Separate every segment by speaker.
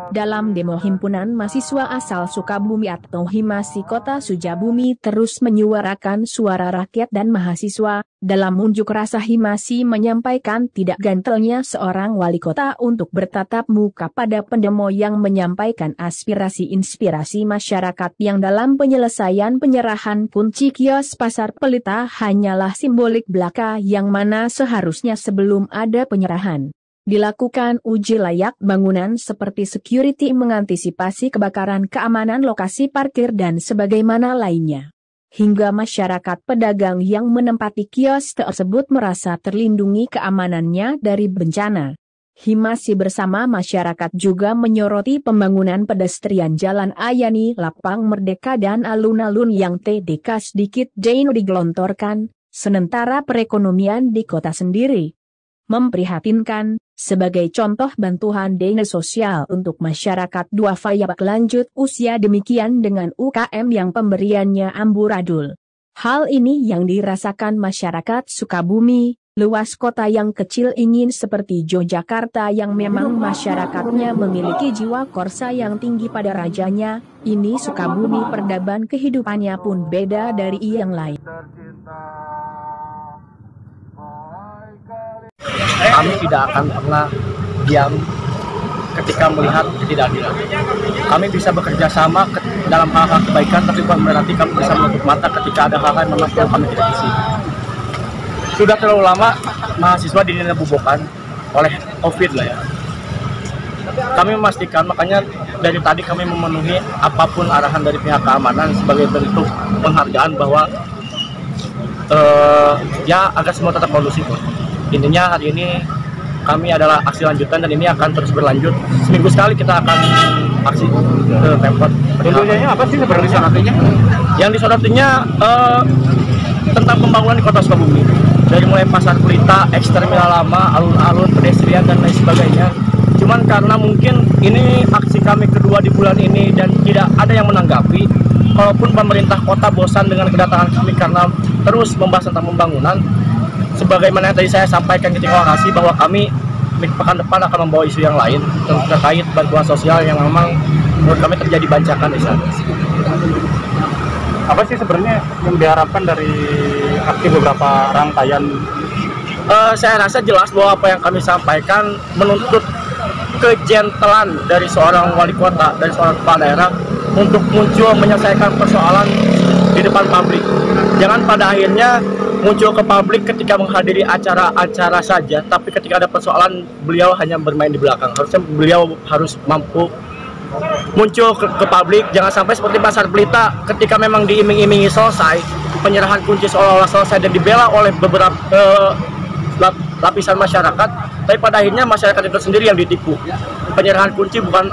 Speaker 1: Dalam demo Himpunan Mahasiswa Asal Sukabumi atau Himasi Kota Sujabumi terus menyuarakan suara rakyat dan mahasiswa. Dalam unjuk rasa Himasi menyampaikan tidak gantelnya seorang wali kota untuk bertatap muka pada pendemo yang menyampaikan aspirasi-inspirasi masyarakat yang dalam penyelesaian penyerahan kunci kios Pasar Pelita hanyalah simbolik belaka yang mana seharusnya sebelum ada penyerahan dilakukan uji layak bangunan seperti security mengantisipasi kebakaran, keamanan lokasi parkir dan sebagaimana lainnya. Hingga masyarakat pedagang yang menempati kios tersebut merasa terlindungi keamanannya dari bencana. Himasi bersama masyarakat juga menyoroti pembangunan pedestrian Jalan Ayani, Lapang Merdeka dan alun-alun yang TDK sedikit dino digelontorkan, sementara perekonomian di kota sendiri memprihatinkan. Sebagai contoh bantuan dana sosial untuk masyarakat duafa yang lanjut usia demikian dengan UKM yang pemberiannya amburadul. Hal ini yang dirasakan masyarakat Sukabumi, luas kota yang kecil ingin seperti Yogyakarta yang memang masyarakatnya memiliki jiwa korsa yang tinggi pada rajanya, ini Sukabumi peradaban kehidupannya pun beda dari yang lain.
Speaker 2: Kami tidak akan pernah diam ketika melihat ketidakadilan. Kami bisa bekerja sama dalam hal-hal kebaikan, tapi bukan berarti kami bisa menutup mata ketika ada hal-hal yang memang kami kritisi. Sudah terlalu lama mahasiswa dibubuhkan oleh COVID lah ya. Kami memastikan, makanya dari tadi kami memenuhi apapun arahan dari pihak keamanan sebagai bentuk penghargaan bahwa ya agar semua tetap kondusif. Intinya hari ini kami adalah aksi lanjutan dan ini akan terus berlanjut. Seminggu sekali kita akan aksi ke Pemkot.
Speaker 3: Tentunya apa sih sebenarnya syaratnya?
Speaker 2: Yang disorotinya tentang pembangunan di Kota Sukabumi. Dari mulai Pasar Pelita, eksterminal lama, alun-alun, pedestrian dan lain sebagainya. Cuman karena mungkin ini aksi kami kedua di bulan ini dan tidak ada yang menanggapi. Kalaupun pemerintah kota bosan dengan kedatangan kami karena terus membahas tentang pembangunan. Sebagaimana yang tadi saya sampaikan ketika orasi bahwa kami pekan depan akan membawa isu yang lain terkait bantuan sosial yang memang menurut kami terjadi bancakan di sana.
Speaker 3: Apa sih sebenarnya yang diharapkan dari aksi beberapa rangkaian?
Speaker 2: Saya rasa jelas bahwa apa yang kami sampaikan menuntut kejentelan dari seorang wali kota, dari seorang kepala daerah untuk muncul menyelesaikan persoalan di depan publik. Jangan pada akhirnya muncul ke publik ketika menghadiri acara-acara saja, tapi ketika ada persoalan beliau hanya bermain di belakang. Harusnya beliau harus mampu muncul ke publik, jangan sampai seperti Pasar Pelita ketika memang diiming-imingi selesai, penyerahan kunci seolah-olah selesai dan dibela oleh beberapa lapisan masyarakat, tapi pada akhirnya masyarakat itu sendiri yang ditipu. Penyerahan kunci bukan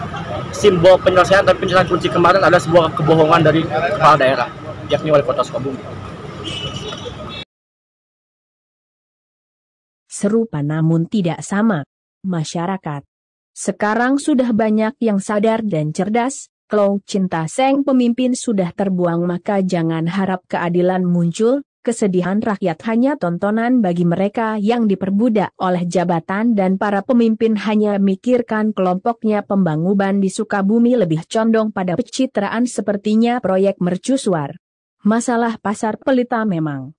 Speaker 2: simbol penyelesaian, tapi penyerahan kunci kemarin ada sebuah kebohongan dari kepala daerah, yakni wali kota Sukabumi.
Speaker 1: Serupa namun tidak sama. Masyarakat sekarang sudah banyak yang sadar dan cerdas, kalau cinta sang pemimpin sudah terbuang maka jangan harap keadilan muncul, kesedihan rakyat hanya tontonan bagi mereka yang diperbudak oleh jabatan dan para pemimpin hanya mikirkan kelompoknya. Pembangunan di Sukabumi lebih condong pada pencitraan sepertinya proyek mercusuar. Masalah Pasar Pelita memang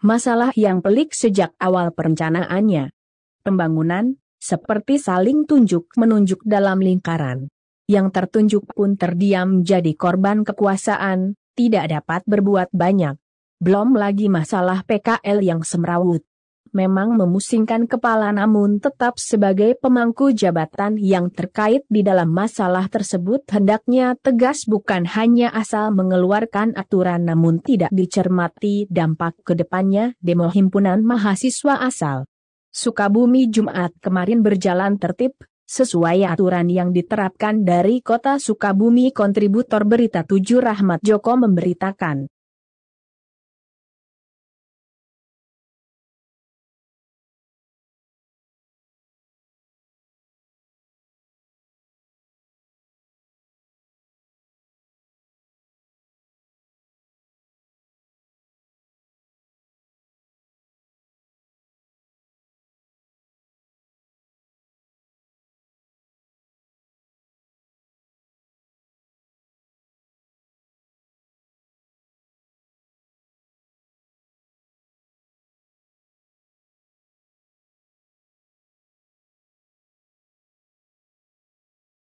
Speaker 1: masalah yang pelik sejak awal perencanaannya. Pembangunan, seperti saling tunjuk-menunjuk dalam lingkaran. Yang tertunjuk pun terdiam jadi korban kekuasaan, tidak dapat berbuat banyak. Belum lagi masalah PKL yang semrawut. Memang memusingkan kepala namun tetap sebagai pemangku jabatan yang terkait di dalam masalah tersebut hendaknya tegas, bukan hanya asal mengeluarkan aturan namun tidak dicermati dampak ke depannya. Demo Himpunan Mahasiswa Asal Sukabumi Jumat kemarin berjalan tertib, sesuai aturan yang diterapkan dari Kota Sukabumi. Kontributor Berita 7 Rahmat Joko memberitakan.